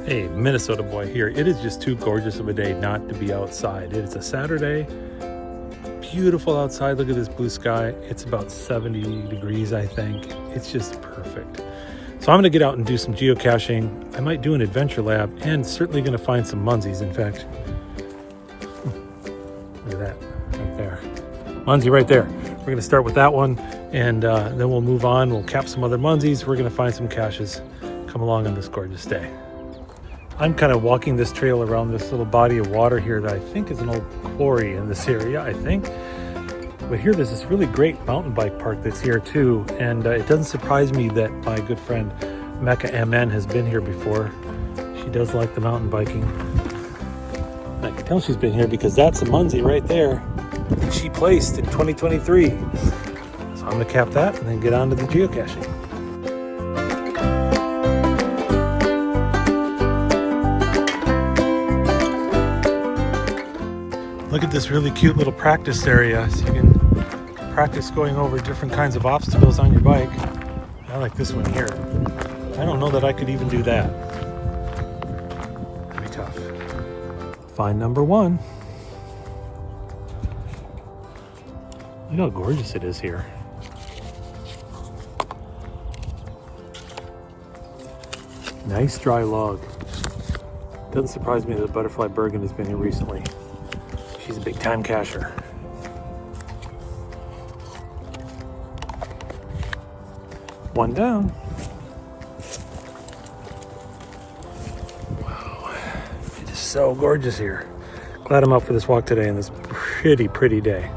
Hey, Minnesota boy here. It is just too gorgeous of a day not to be outside. It is a Saturday. Beautiful outside. Look at this blue sky. It's about 70 degrees, I think. It's just perfect. So I'm going to get out and do some geocaching. I might do an adventure lab and certainly going to find some Munzees. In fact, look at that right there. Munzee right there. We're going to start with that one and then we'll move on. We'll cap some other Munzees. We're going to find some caches. Come along on this gorgeous day. I'm kind of walking this trail around this little body of water here that I think is an old quarry in this area, I think. But here there's this really great mountain bike park that's here too. And it doesn't surprise me that my good friend Mecca MN has been here before. She does like the mountain biking. I can tell she's been here because that's a Munzee right there that she placed in 2023. So I'm going to cap that and then get on to the geocaching. Look at this really cute little practice area, so you can practice going over different kinds of obstacles on your bike. I like this one here. I don't know that I could even do that. That'd be tough. Find number one. Look how gorgeous it is here. Nice dry log. Doesn't surprise me that Butterfly Bergen has been here recently. She's a big time cacher. One down. Wow, it is so gorgeous here. Glad I'm out for this walk today on this pretty day.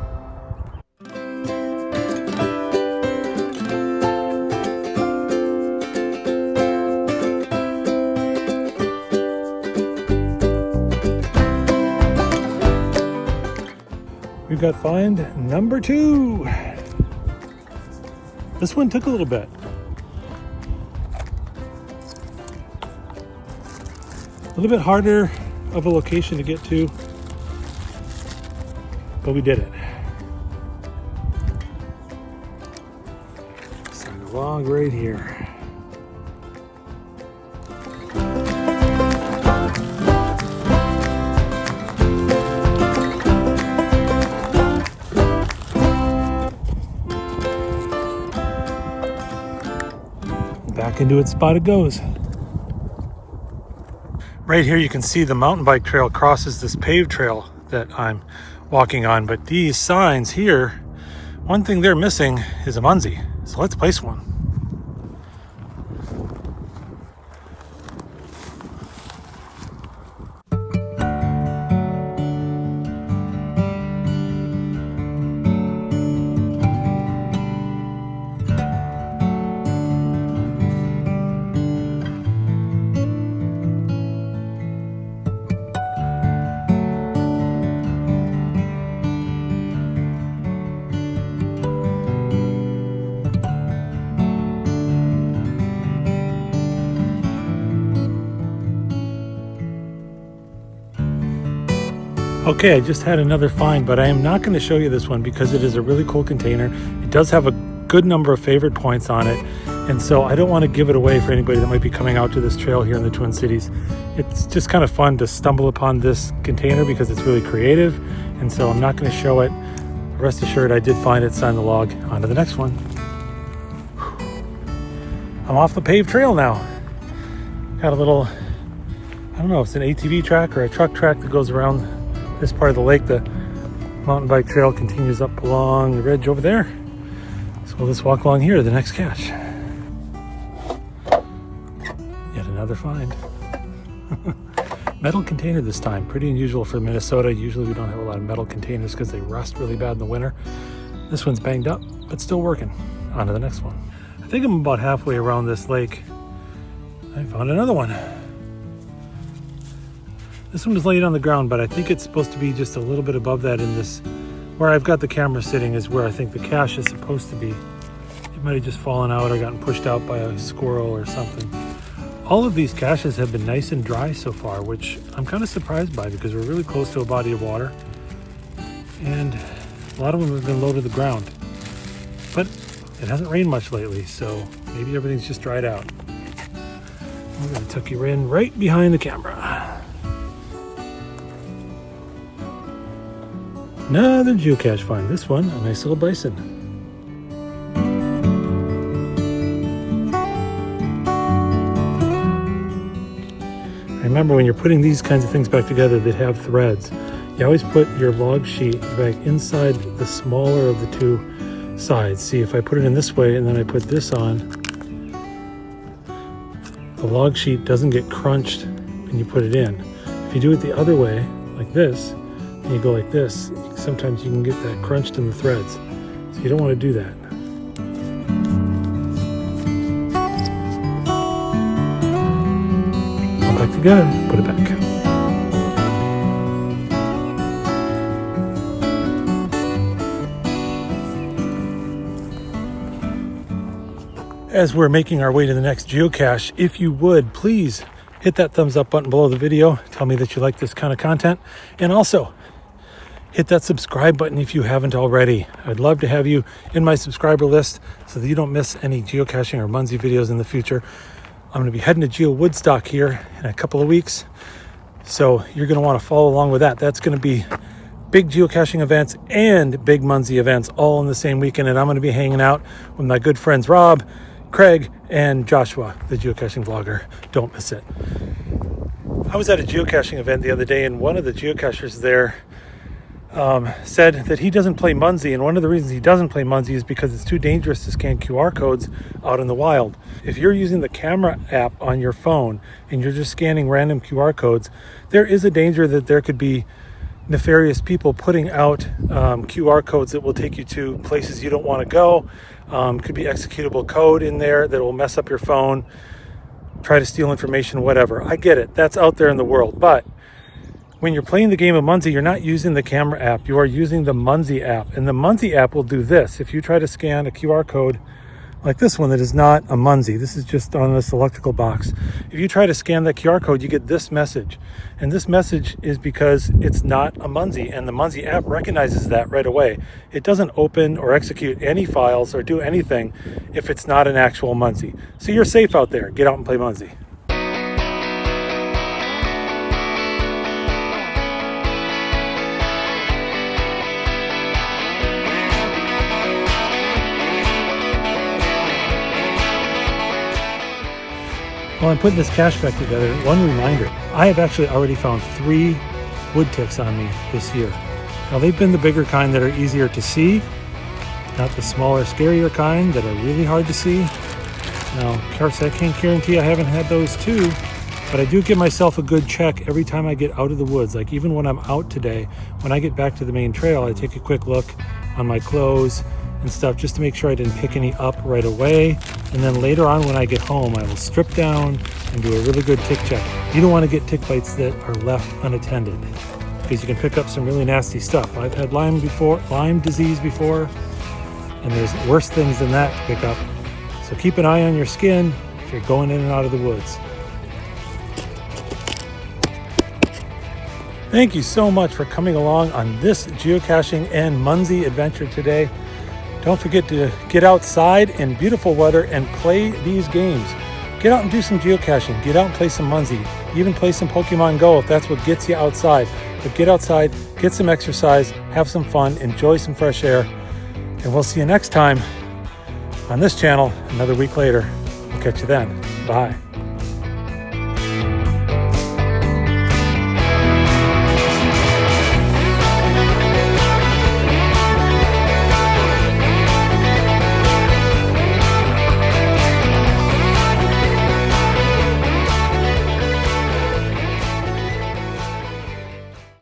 We've got find number two. This one took a little bit. A little bit harder of a location to get to, but we did it. Find a log right here. Back into its spot it goes. Right here you can see the mountain bike trail crosses this paved trail that I'm walking on, but these signs here, one thing they're missing is a Munzee. So let's place one. Okay, I just had another find, but I am not going to show you this one because it is a really cool container. It does have a good number of favorite points on it, and so I don't want to give it away for anybody that might be coming out to this trail here in the Twin Cities. It's just kind of fun to stumble upon this container because it's really creative, and so I'm not going to show it. Rest assured, I did find it, sign the log. On to the next one. I'm off the paved trail now. Got a little, I don't know if it's an ATV track or a truck track that goes around this part of the lake. The mountain bike trail continues up along the ridge over there. So we'll just walk along here to the next cache. Yet another find. Metal container this time. Pretty unusual for Minnesota. Usually we don't have a lot of metal containers because they rust really bad in the winter. This one's banged up, but still working. On to the next one. I think I'm about halfway around this lake. I found another one. This one was laid on the ground, but I think it's supposed to be just a little bit above that in this, where I've got the camera sitting is where I think the cache is supposed to be. It might have just fallen out or gotten pushed out by a squirrel or something. All of these caches have been nice and dry so far, which I'm kind of surprised by because we're really close to a body of water. And a lot of them have been low to the ground. But it hasn't rained much lately, so maybe everything's just dried out. I'm going to tuck you in right behind the camera. Another geocache find. This one, a nice little bison. Remember, when you're putting these kinds of things back together that have threads, you always put your log sheet back inside the smaller of the two sides. See, if I put it in this way and then I put this on, the log sheet doesn't get crunched when you put it in. If you do it the other way, like this, and you go like this, sometimes you can get that crunched in the threads. So you don't want to do that. All back together, put it back. As we're making our way to the next geocache, if you would, please hit that thumbs up button below the video. Tell me that you like this kind of content. And also, hit that subscribe button if you haven't already. I'd love to have you in my subscriber list so that you don't miss any geocaching or Munzee videos in the future. I'm going to be heading to Geo Woodstock here in a couple of weeks. So you're going to want to follow along with that. That's going to be big geocaching events and big Munzee events all in the same weekend. And I'm going to be hanging out with my good friends Rob, Craig, and Joshua, the geocaching vlogger. Don't miss it. I was at a geocaching event the other day, and one of the geocachers there said that he doesn't play Munzee, and one of the reasons he doesn't play Munzee is because it's too dangerous to scan QR codes out in the wild. If you're using the camera app on your phone and you're just scanning random QR codes, there is a danger that there could be nefarious people putting out QR codes that will take you to places you don't want to go. Could be executable code in there that will mess up your phone, try to steal information, whatever. I get it. That's out there in the world. But when you're playing the game of Munzee, you're not using the camera app. You are using the Munzee app. And the Munzee app will do this. If you try to scan a QR code like this one that is not a Munzee, this is just on this electrical box. If you try to scan that QR code, you get this message. And this message is because it's not a Munzee, and the Munzee app recognizes that right away. It doesn't open or execute any files or do anything if it's not an actual Munzee. So you're safe out there. Get out and play Munzee. While I'm putting this cache back together, one reminder, I have actually already found 3 wood ticks on me this year. Now they've been the bigger kind that are easier to see, not the smaller, scarier kind that are really hard to see. Now, of course, I can't guarantee I haven't had those too, but I do give myself a good check every time I get out of the woods. Like even when I'm out today, when I get back to the main trail, I take a quick look on my clothes and stuff just to make sure I didn't pick any up right away. And then later on when I get home, I will strip down and do a really good tick check. You don't want to get tick bites that are left unattended because you can pick up some really nasty stuff. I've had Lyme disease before, and there's worse things than that to pick up. So keep an eye on your skin if you're going in and out of the woods. Thank you so much for coming along on this geocaching and Munzee adventure today. Don't forget to get outside in beautiful weather and play these games. Get out and do some geocaching. Get out and play some Munzee. Even play some Pokemon Go if that's what gets you outside. But get outside, get some exercise, have some fun, enjoy some fresh air. And we'll see you next time on this channel another week later. We'll catch you then. Bye.